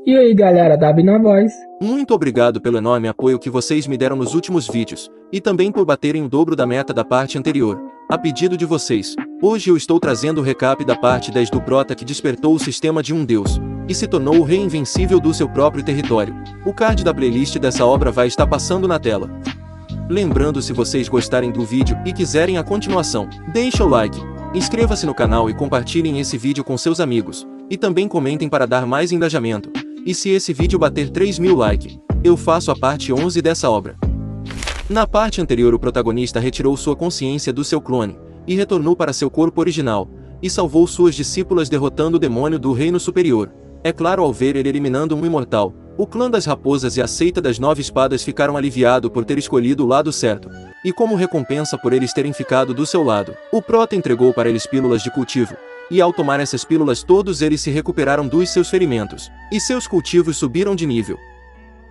E aí galera, Dabi na voz. Muito obrigado pelo enorme apoio que vocês me deram nos últimos vídeos, e também por baterem o dobro da meta da parte anterior. A pedido de vocês, hoje eu estou trazendo o recap da parte 10 do Prota que despertou o sistema de um deus, e se tornou o rei invencível do seu próprio território. O card da playlist dessa obra vai estar passando na tela. Lembrando, se vocês gostarem do vídeo e quiserem a continuação, deixa o like, inscreva-se no canal e compartilhem esse vídeo com seus amigos, e também comentem para dar mais engajamento. E se esse vídeo bater 3.000 likes, eu faço a parte 11 dessa obra. Na parte anterior, o protagonista retirou sua consciência do seu clone, e retornou para seu corpo original, e salvou suas discípulas derrotando o demônio do reino superior. É claro, ao ver ele eliminando um imortal, o clã das raposas e a seita das 9 espadas ficaram aliviados por ter escolhido o lado certo, e como recompensa por eles terem ficado do seu lado, o Prota entregou para eles pílulas de cultivo, e ao tomar essas pílulas todos eles se recuperaram dos seus ferimentos, e seus cultivos subiram de nível.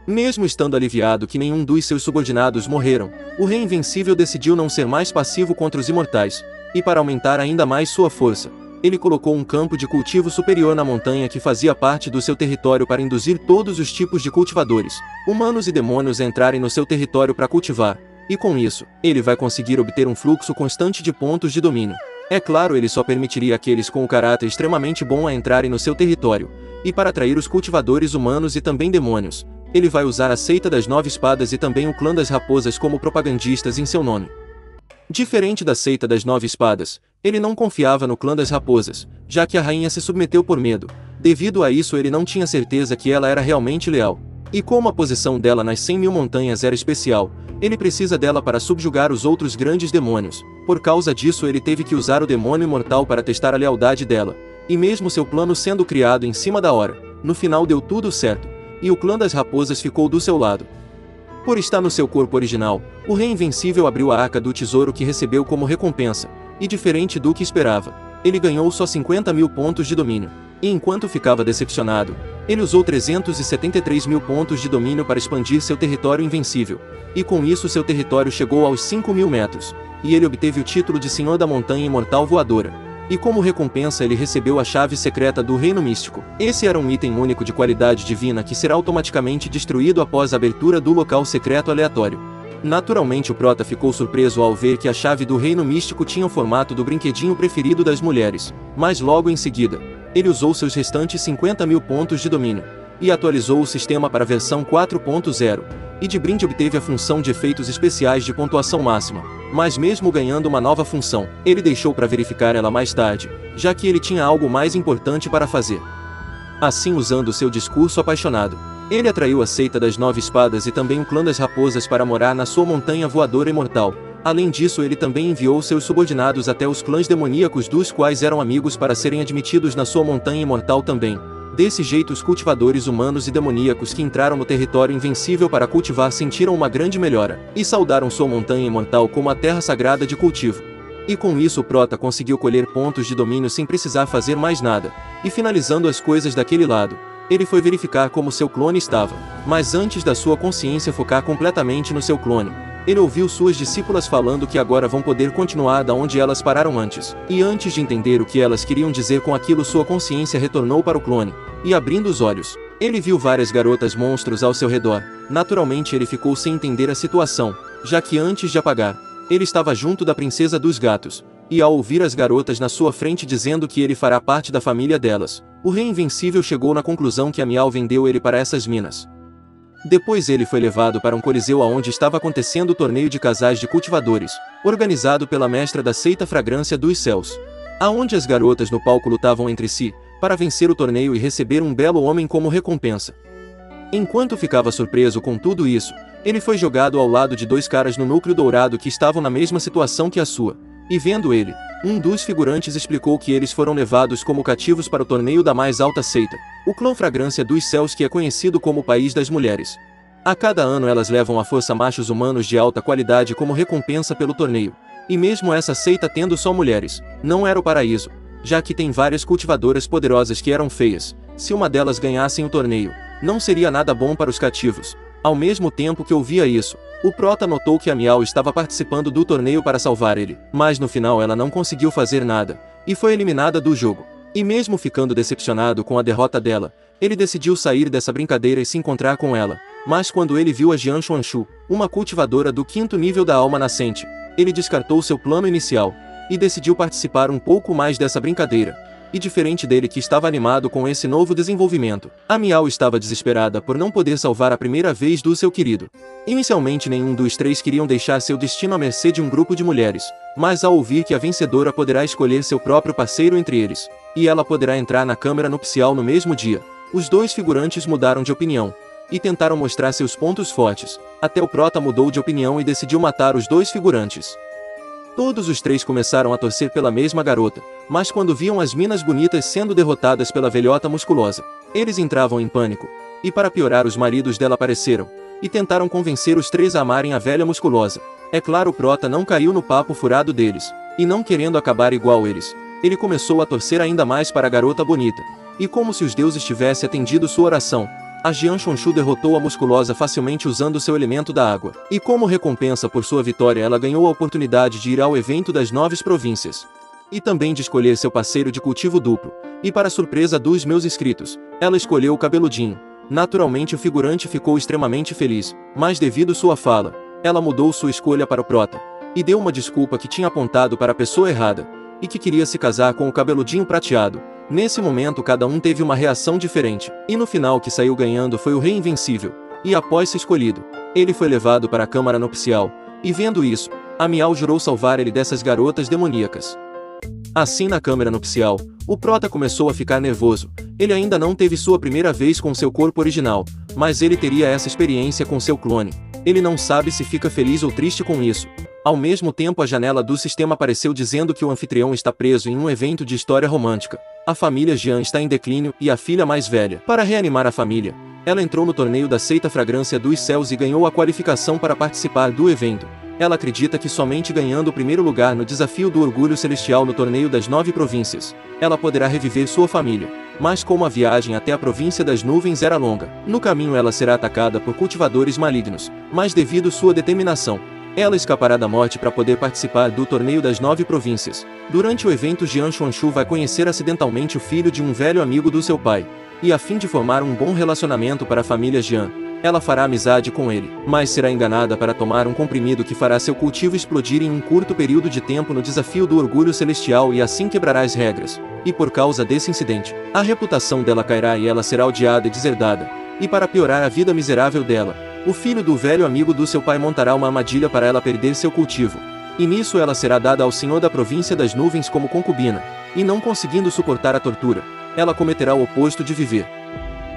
Mesmo estando aliviado que nenhum dos seus subordinados morreram, o rei invencível decidiu não ser mais passivo contra os imortais, e para aumentar ainda mais sua força, ele colocou um campo de cultivo superior na montanha que fazia parte do seu território para induzir todos os tipos de cultivadores, humanos e demônios a entrarem no seu território para cultivar, e com isso, ele vai conseguir obter um fluxo constante de pontos de domínio. É claro, ele só permitiria aqueles com o caráter extremamente bom a entrarem no seu território, e para atrair os cultivadores humanos e também demônios, ele vai usar a seita das 9 espadas e também o clã das raposas como propagandistas em seu nome. Diferente da seita das 9 espadas, ele não confiava no clã das raposas, já que a rainha se submeteu por medo. Devido a isso, ele não tinha certeza que ela era realmente leal. E como a posição dela nas 100.000 montanhas era especial, ele precisa dela para subjugar os outros grandes demônios. Por causa disso, ele teve que usar o demônio imortal para testar a lealdade dela. E mesmo seu plano sendo criado em cima da hora, no final deu tudo certo, e o clã das raposas ficou do seu lado. Por estar no seu corpo original, o rei invencível abriu a arca do tesouro que recebeu como recompensa, e diferente do que esperava, ele ganhou só 50.000 pontos de domínio. E enquanto ficava decepcionado, ele usou 373.000 pontos de domínio para expandir seu território invencível, e com isso seu território chegou aos 5.000 metros, e ele obteve o título de Senhor da Montanha Imortal Voadora. E como recompensa ele recebeu a chave secreta do Reino Místico. Esse era um item único de qualidade divina que será automaticamente destruído após a abertura do local secreto aleatório. Naturalmente o Prota ficou surpreso ao ver que a chave do Reino Místico tinha o formato do brinquedinho preferido das mulheres, mas logo em seguida, ele usou seus restantes 50.000 pontos de domínio, e atualizou o sistema para a versão 4.0, e de brinde obteve a função de efeitos especiais de pontuação máxima. Mas mesmo ganhando uma nova função, ele deixou para verificar ela mais tarde, já que ele tinha algo mais importante para fazer. Assim, usando seu discurso apaixonado, ele atraiu a seita das 9 espadas e também o clã das raposas para morar na sua montanha voadora imortal. Além disso, ele também enviou seus subordinados até os clãs demoníacos dos quais eram amigos para serem admitidos na sua montanha imortal também. Desse jeito, os cultivadores humanos e demoníacos que entraram no território invencível para cultivar sentiram uma grande melhora, e saudaram sua montanha imortal como a terra sagrada de cultivo. E com isso o Prota conseguiu colher pontos de domínio sem precisar fazer mais nada, e finalizando as coisas daquele lado, ele foi verificar como seu clone estava. Mas antes da sua consciência focar completamente no seu clone, ele ouviu suas discípulas falando que agora vão poder continuar da onde elas pararam antes. E antes de entender o que elas queriam dizer com aquilo, sua consciência retornou para o clone, e abrindo os olhos, ele viu várias garotas monstros ao seu redor. Naturalmente ele ficou sem entender a situação, já que antes de apagar, ele estava junto da princesa dos gatos, e ao ouvir as garotas na sua frente dizendo que ele fará parte da família delas, o rei invencível chegou na conclusão que a Miau vendeu ele para essas minas. Depois ele foi levado para um coliseu aonde estava acontecendo o torneio de casais de cultivadores, organizado pela mestra da seita Fragrância dos Céus, aonde as garotas no palco lutavam entre si, para vencer o torneio e receber um belo homem como recompensa. Enquanto ficava surpreso com tudo isso, ele foi jogado ao lado de 2 caras no núcleo dourado que estavam na mesma situação que a sua, e vendo ele, um dos figurantes explicou que eles foram levados como cativos para o torneio da mais alta seita, o clã Fragrância dos Céus, que é conhecido como o País das Mulheres. A cada ano elas levam à força machos humanos de alta qualidade como recompensa pelo torneio, e mesmo essa seita tendo só mulheres, não era o paraíso, já que tem várias cultivadoras poderosas que eram feias. Se uma delas ganhassem o torneio, não seria nada bom para os cativos. Ao mesmo tempo que ouvia isso, o Prota notou que a Miau estava participando do torneio para salvar ele, mas no final ela não conseguiu fazer nada, e foi eliminada do jogo. E mesmo ficando decepcionado com a derrota dela, Ele decidiu sair dessa brincadeira e se encontrar com ela, mas quando ele viu a Jian Xuanxu, uma cultivadora do 5º nível da alma nascente, ele descartou seu plano inicial e decidiu participar um pouco mais dessa brincadeira. E diferente dele, que estava animado com esse novo desenvolvimento, a Miao estava desesperada por não poder salvar a primeira vez do seu querido. Inicialmente nenhum dos três queriam deixar seu destino à mercê de um grupo de mulheres, mas ao ouvir que a vencedora poderá escolher seu próprio parceiro entre eles, e ela poderá entrar na câmara nupcial no mesmo dia, os dois figurantes mudaram de opinião e tentaram mostrar seus pontos fortes, até o prota mudou de opinião e decidiu matar os dois figurantes. Todos os três começaram a torcer pela mesma garota, mas quando viam as minas bonitas sendo derrotadas pela velhota musculosa, eles entravam em pânico, e para piorar os maridos dela apareceram, e tentaram convencer os três a amarem a velha musculosa. É claro, o prota não caiu no papo furado deles, e não querendo acabar igual eles, ele começou a torcer ainda mais para a garota bonita, e como se os deuses tivessem atendido sua oração, a Jian Xuanxu derrotou a musculosa facilmente usando seu elemento da água. E como recompensa por sua vitória, ela ganhou a oportunidade de ir ao evento das 9 províncias. E também de escolher seu parceiro de cultivo duplo. E para surpresa dos meus inscritos, ela escolheu o cabeludinho. Naturalmente o figurante ficou extremamente feliz, mas devido sua fala, ela mudou sua escolha para o prota. E deu uma desculpa que tinha apontado para a pessoa errada, e que queria se casar com o cabeludinho prateado. Nesse momento cada um teve uma reação diferente, e no final que saiu ganhando foi o Rei Invencível, e após ser escolhido, ele foi levado para a câmara nupcial, e vendo isso, a Miao jurou salvar ele dessas garotas demoníacas. Assim na câmara nupcial, o prota começou a ficar nervoso, ele ainda não teve sua primeira vez com seu corpo original, mas ele teria essa experiência com seu clone, ele não sabe se fica feliz ou triste com isso. Ao mesmo tempo a janela do sistema apareceu dizendo que o anfitrião está preso em um evento de história romântica. A família Jian está em declínio e a filha mais velha. Para reanimar a família, ela entrou no torneio da seita Fragrância dos Céus e ganhou a qualificação para participar do evento. Ela acredita que somente ganhando o primeiro lugar no desafio do Orgulho Celestial no torneio das 9 províncias, ela poderá reviver sua família. Mas como a viagem até a província das nuvens era longa, no caminho ela será atacada por cultivadores malignos, mas devido sua determinação, ela escapará da morte para poder participar do torneio das 9 províncias. Durante o evento, Jian Xuanxu vai conhecer acidentalmente o filho de um velho amigo do seu pai, e a fim de formar um bom relacionamento para a família Jian, ela fará amizade com ele, mas será enganada para tomar um comprimido que fará seu cultivo explodir em um curto período de tempo no desafio do Orgulho Celestial e assim quebrará as regras. E por causa desse incidente, a reputação dela cairá e ela será odiada e deserdada. E para piorar a vida miserável dela, o filho do velho amigo do seu pai montará uma armadilha para ela perder seu cultivo. E nisso ela será dada ao senhor da província das nuvens como concubina, e não conseguindo suportar a tortura, ela cometerá o oposto de viver.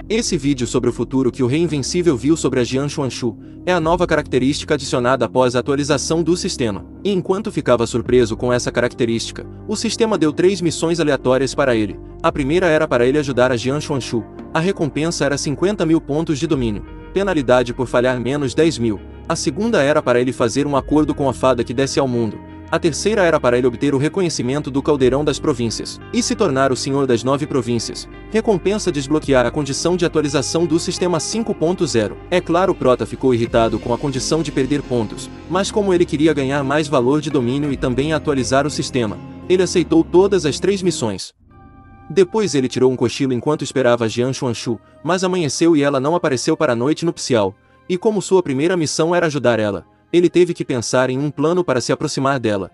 Esse vídeo sobre o futuro que o Rei Invencível viu sobre a Jian Xuanxu é a nova característica adicionada após a atualização do sistema. E enquanto ficava surpreso com essa característica, o sistema deu 3 missões aleatórias para ele. A primeira era para ele ajudar a Jian Xuanxu. A recompensa era 50.000 pontos de domínio, penalidade por falhar menos 10.000. A segunda era para ele fazer um acordo com a fada que desce ao mundo. A terceira era para ele obter o reconhecimento do Caldeirão das Províncias e se tornar o Senhor das 9 Províncias. Recompensa desbloquear a condição de atualização do sistema 5.0. É claro, o prota ficou irritado com a condição de perder pontos, mas como ele queria ganhar mais valor de domínio e também atualizar o sistema, ele aceitou todas as 3 missões. Depois ele tirou um cochilo enquanto esperava a Jian Xuanxu, mas amanheceu e ela não apareceu para a noite nupcial, e como sua primeira missão era ajudar ela, ele teve que pensar em um plano para se aproximar dela.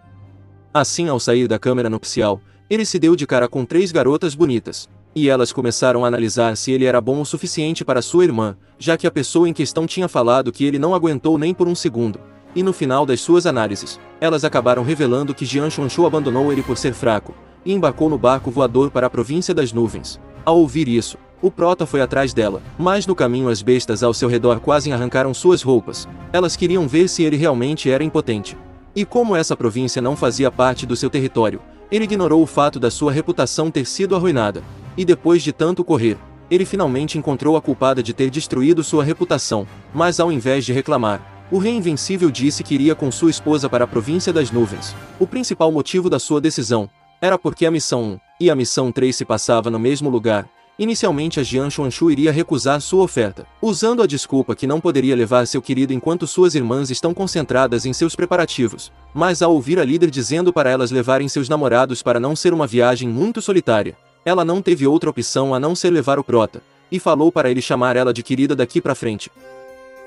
Assim, ao sair da câmara nupcial, ele se deu de cara com 3 garotas bonitas, e elas começaram a analisar se ele era bom o suficiente para sua irmã, já que a pessoa em questão tinha falado que ele não aguentou nem por um segundo. E no final das suas análises, elas acabaram revelando que Jian Xuanxu abandonou ele por ser fraco, e embarcou no barco voador para a província das nuvens. Ao ouvir isso, o prota foi atrás dela, mas no caminho as bestas ao seu redor quase arrancaram suas roupas. Elas queriam ver se ele realmente era impotente. E como essa província não fazia parte do seu território, ele ignorou o fato da sua reputação ter sido arruinada. E depois de tanto correr, ele finalmente encontrou a culpada de ter destruído sua reputação, mas ao invés de reclamar, o Rei Invencível disse que iria com sua esposa para a província das nuvens. O principal motivo da sua decisão era porque a missão 1 e a missão 3 se passava no mesmo lugar. Inicialmente a Jian Xuanxu iria recusar sua oferta, usando a desculpa que não poderia levar seu querido enquanto suas irmãs estão concentradas em seus preparativos, mas ao ouvir a líder dizendo para elas levarem seus namorados para não ser uma viagem muito solitária, ela não teve outra opção a não ser levar o prota, e falou para ele chamar ela de querida daqui pra frente.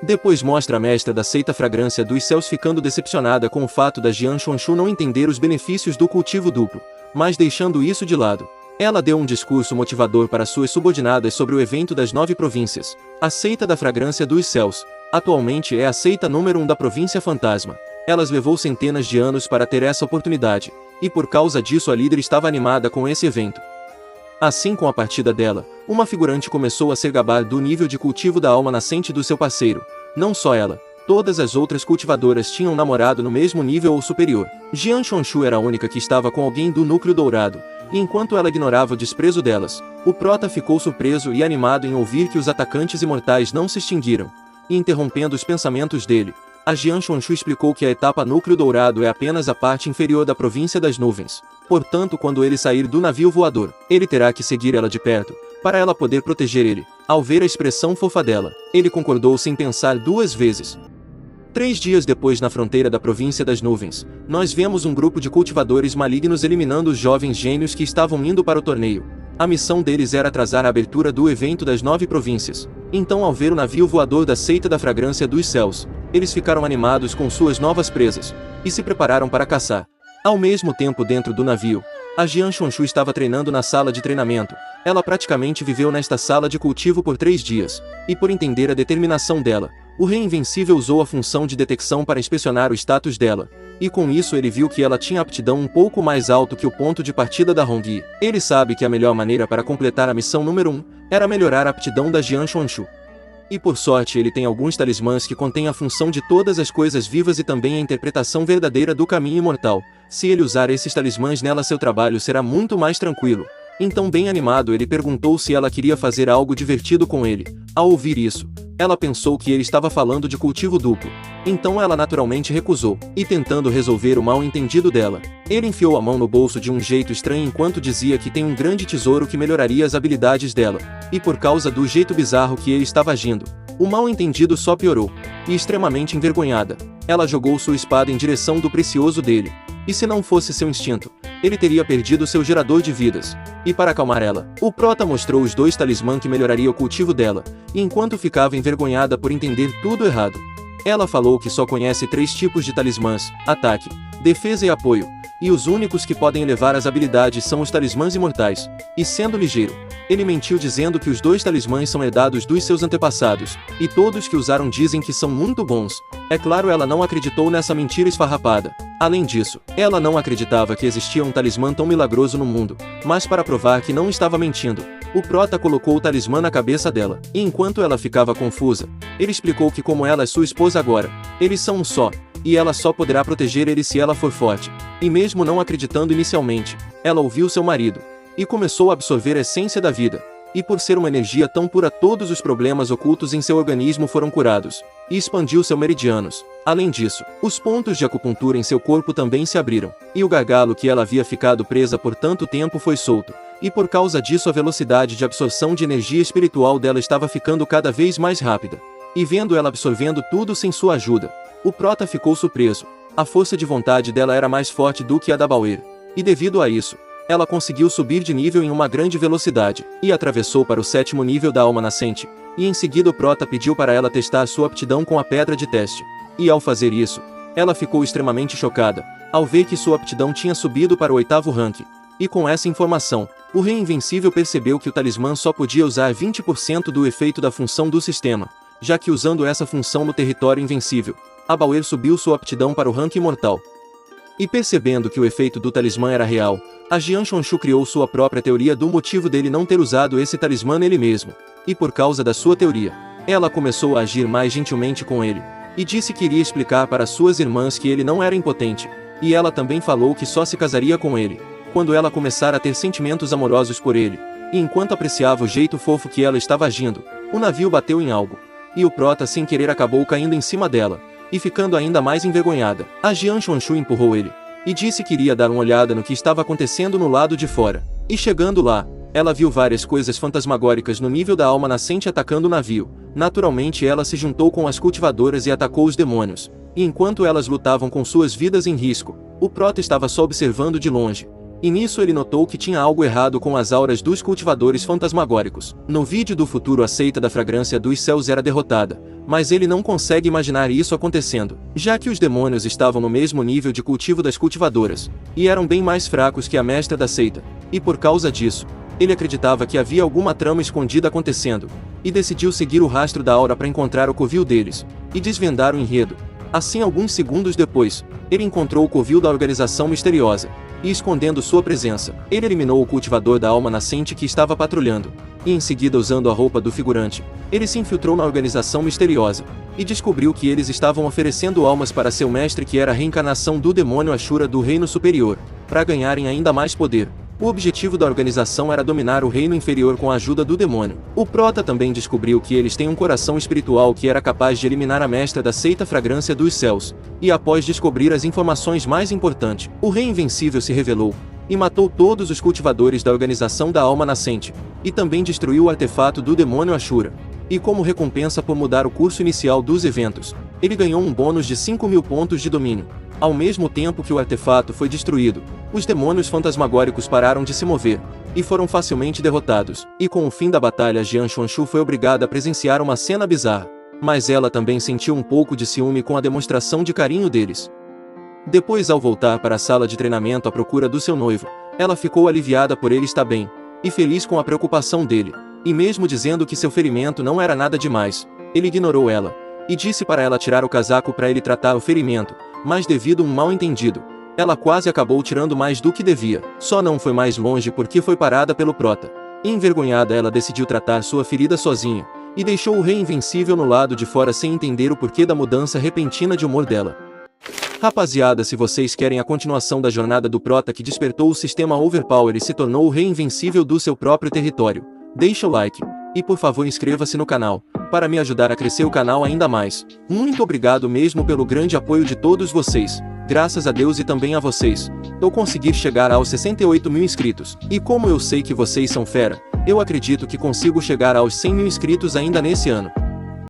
Depois mostra a mestra da seita Fragrância dos Céus ficando decepcionada com o fato da Jian Xuanxu não entender os benefícios do cultivo duplo, mas deixando isso de lado. Ela deu um discurso motivador para suas subordinadas sobre o evento das 9 províncias. A seita da Fragrância dos Céus, atualmente é a seita número 1 da província Fantasma. Elas levou centenas de anos para ter essa oportunidade, e por causa disso a líder estava animada com esse evento. Assim, com a partida dela, uma figurante começou a se gabar do nível de cultivo da alma nascente do seu parceiro. Não só ela, todas as outras cultivadoras tinham namorado no mesmo nível ou superior. Jian Xuanxu era a única que estava com alguém do núcleo dourado, e enquanto ela ignorava o desprezo delas, o prota ficou surpreso e animado em ouvir que os atacantes imortais não se extinguiram. E interrompendo os pensamentos dele, a Jian Xuanxu explicou que a etapa núcleo dourado é apenas a parte inferior da província das nuvens. Portanto, quando ele sair do navio voador, ele terá que seguir ela de perto, para ela poder proteger ele. Ao ver a expressão fofa dela, ele concordou sem pensar 2 vezes. 3 dias depois, na fronteira da província das nuvens, nós vemos um grupo de cultivadores malignos eliminando os jovens gênios que estavam indo para o torneio. A missão deles era atrasar a abertura do evento das 9 províncias. Então, ao ver o navio voador da seita da Fragrância dos Céus, eles ficaram animados com suas novas presas, e se prepararam para caçar. Ao mesmo tempo, dentro do navio, a Jian Xuanxu estava treinando na sala de treinamento. Ela praticamente viveu nesta sala de cultivo por 3 dias, e por entender a determinação dela, o Rei Invencível usou a função de detecção para inspecionar o status dela, e com isso ele viu que ela tinha aptidão um pouco mais alto que o ponto de partida da Hongyi. Ele sabe que a melhor maneira para completar a missão número 1 era melhorar a aptidão da Jian Xuanxu. E por sorte ele tem alguns talismãs que contêm a função de todas as coisas vivas e também a interpretação verdadeira do caminho imortal. Se ele usar esses talismãs nela, seu trabalho será muito mais tranquilo. Então, bem animado, ele perguntou se ela queria fazer algo divertido com ele. Ao ouvir isso, ela pensou que ele estava falando de cultivo duplo. Então ela naturalmente recusou, e tentando resolver o mal-entendido dela, ele enfiou a mão no bolso de um jeito estranho enquanto dizia que tem um grande tesouro que melhoraria as habilidades dela. E por causa do jeito bizarro que ele estava agindo, o mal-entendido só piorou. E extremamente envergonhada, ela jogou sua espada em direção do precioso dele. E se não fosse seu instinto, ele teria perdido seu gerador de vidas. E para acalmar ela, o prota mostrou os 2 talismãs que melhoraria o cultivo dela, e enquanto ficava envergonhada por entender tudo errado, ela falou que só conhece 3 tipos de talismãs: ataque, defesa e apoio, e os únicos que podem elevar as habilidades são os talismãs imortais. E sendo ligeiro, ele mentiu dizendo que os 2 talismãs são herdados dos seus antepassados, e todos que usaram dizem que são muito bons. É claro, ela não acreditou nessa mentira esfarrapada. Além disso, ela não acreditava que existia um talismã tão milagroso no mundo, mas para provar que não estava mentindo, o prota colocou o talismã na cabeça dela, e enquanto ela ficava confusa, ele explicou que como ela é sua esposa agora, eles são um só, e ela só poderá proteger ele se ela for forte. E mesmo não acreditando inicialmente, ela ouviu seu marido, e começou a absorver a essência da vida. E por ser uma energia tão pura, todos os problemas ocultos em seu organismo foram curados, e expandiu seus meridianos. Além disso, os pontos de acupuntura em seu corpo também se abriram, e o gargalo que ela havia ficado presa por tanto tempo foi solto, e por causa disso a velocidade de absorção de energia espiritual dela estava ficando cada vez mais rápida. E vendo ela absorvendo tudo sem sua ajuda, o prota ficou surpreso. A força de vontade dela era mais forte do que a da Bauer, e devido a isso, ela conseguiu subir de nível em uma grande velocidade, e atravessou para o 7º nível da alma nascente, e em seguida o prota pediu para ela testar sua aptidão com a pedra de teste. E ao fazer isso, ela ficou extremamente chocada, ao ver que sua aptidão tinha subido para o 8º rank. E com essa informação, o Rei Invencível percebeu que o talismã só podia usar 20% do efeito da função do sistema, já que usando essa função no território invencível, a Bauer subiu sua aptidão para o rank imortal. E percebendo que o efeito do talismã era real, a Jian Xuanxu criou sua própria teoria do motivo dele não ter usado esse talismã nele mesmo. E por causa da sua teoria, ela começou a agir mais gentilmente com ele, e disse que iria explicar para suas irmãs que ele não era impotente, e ela também falou que só se casaria com ele quando ela começar a ter sentimentos amorosos por ele. E enquanto apreciava o jeito fofo que ela estava agindo, o navio bateu em algo, e o prota sem querer acabou caindo em cima dela, e ficando ainda mais envergonhada, a Jian Xuanxu empurrou ele, e disse que iria dar uma olhada no que estava acontecendo no lado de fora. E chegando lá, ela viu várias coisas fantasmagóricas no nível da alma nascente atacando o navio. Naturalmente ela se juntou com as cultivadoras e atacou os demônios. E enquanto elas lutavam com suas vidas em risco, o prota estava só observando de longe. E nisso ele notou que tinha algo errado com as auras dos cultivadores fantasmagóricos. No vídeo do futuro, a seita da fragrância dos céus era derrotada, mas ele não consegue imaginar isso acontecendo, já que os demônios estavam no mesmo nível de cultivo das cultivadoras, e eram bem mais fracos que a mestra da seita, e por causa disso, ele acreditava que havia alguma trama escondida acontecendo, e decidiu seguir o rastro da aura para encontrar o covil deles, e desvendar o enredo. Assim, alguns segundos depois, ele encontrou o covil da organização misteriosa, e escondendo sua presença, ele eliminou o cultivador da alma nascente que estava patrulhando, e em seguida, usando a roupa do figurante, ele se infiltrou na organização misteriosa, e descobriu que eles estavam oferecendo almas para seu mestre, que era a reencarnação do demônio Ashura do reino superior, para ganharem ainda mais poder. O objetivo da organização era dominar o reino inferior com a ajuda do demônio. O Prota também descobriu que eles têm um coração espiritual que era capaz de eliminar a mestra da seita Fragrância dos Céus, e após descobrir as informações mais importantes, o Rei Invencível se revelou, e matou todos os cultivadores da organização da alma nascente, e também destruiu o artefato do demônio Ashura. E como recompensa por mudar o curso inicial dos eventos, ele ganhou um bônus de 5.000 pontos de domínio. Ao mesmo tempo que o artefato foi destruído, os demônios fantasmagóricos pararam de se mover, e foram facilmente derrotados. E com o fim da batalha, Jian Xuanchu foi obrigada a presenciar uma cena bizarra. Mas ela também sentiu um pouco de ciúme com a demonstração de carinho deles. Depois, ao voltar para a sala de treinamento à procura do seu noivo, ela ficou aliviada por ele estar bem, e feliz com a preocupação dele. E mesmo dizendo que seu ferimento não era nada demais, ele ignorou ela, e disse para ela tirar o casaco para ele tratar o ferimento, mas devido a um mal-entendido, ela quase acabou tirando mais do que devia. Só não foi mais longe porque foi parada pelo Prota. Envergonhada, ela decidiu tratar sua ferida sozinha, e deixou o Rei Invencível no lado de fora sem entender o porquê da mudança repentina de humor dela. Rapaziada, se vocês querem a continuação da jornada do Prota que despertou o sistema Overpower e se tornou o Rei Invencível do seu próprio território, deixa o like, e por favor inscreva-se no canal, para me ajudar a crescer o canal ainda mais. Muito obrigado mesmo pelo grande apoio de todos vocês. Graças a Deus e também a vocês, eu consegui chegar aos 68.000 inscritos. E como eu sei que vocês são fera, eu acredito que consigo chegar aos 100.000 inscritos ainda nesse ano.